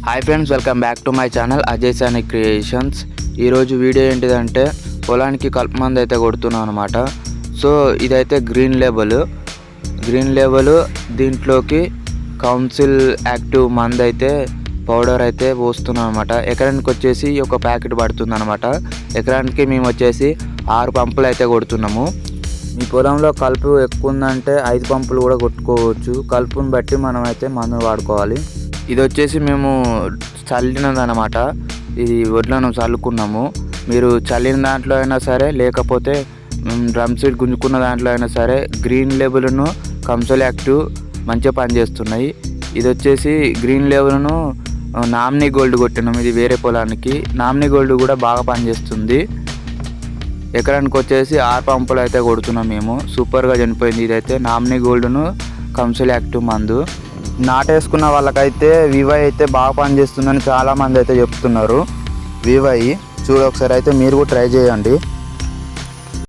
Hi friends, welcome back to my channel Ajay సాని creations. ఈరోజు video ఏంటిదంటే పొలానికి కలుపు మందు అయితే కొడుతున్నాం అనమాట. సో ఇదైతే గ్రీన్ లేబుల్ దీంట్లోకి కౌన్సిల్ యాక్టివ్ మందు అయితే పౌడర్ అయితే పోస్తున్నాం అనమాట. ఎకరానికి వచ్చేసి ఒక ప్యాకెట్ పడుతుంది అనమాట. ఎకరానికి మేము వచ్చేసి 6 పంపులు అయితే కొడుతున్నాము. మీ పొలంలో కలుపు ఎక్కువ ఉందంటే 5 పంపులు కూడా కొట్టుకోవచ్చు. కలుపుని బట్టి మనం అయితే మందు వాడుకోవాలి. ఇది వచ్చేసి మేము చల్లినదనమాట. ఇది వడ్లను చల్లుకున్నాము. మీరు చల్లిన దాంట్లో అయినా సరే, లేకపోతే డ్రమ్ సీడ్ గుంజుకున్న దాంట్లో అయినా సరే గ్రీన్ లేబుల్ను కౌన్సిల్ యాక్టివ్ మంచిగా పనిచేస్తున్నాయి. ఇది వచ్చేసి గ్రీన్ లేబుల్ను నామినీ గోల్డ్ కొట్టినాము. ఇది వేరే పొలానికి. నామినీ గోల్డ్ కూడా బాగా పనిచేస్తుంది. ఎకరానికి వచ్చేసి 6 పంపులు అయితే కొడుతున్నాం మేము. సూపర్గా చనిపోయింది. ఇదైతే నామినీ గోల్డ్ను కౌన్సిల్ యాక్టివ్ మందు. నాటేసుకున్న వాళ్ళకైతే వివై అయితే బాగా పనిచేస్తుందని చాలామంది అయితే చెప్తున్నారు. వివై ఒకసారి అయితే మీరు కూడా ట్రై చేయండి.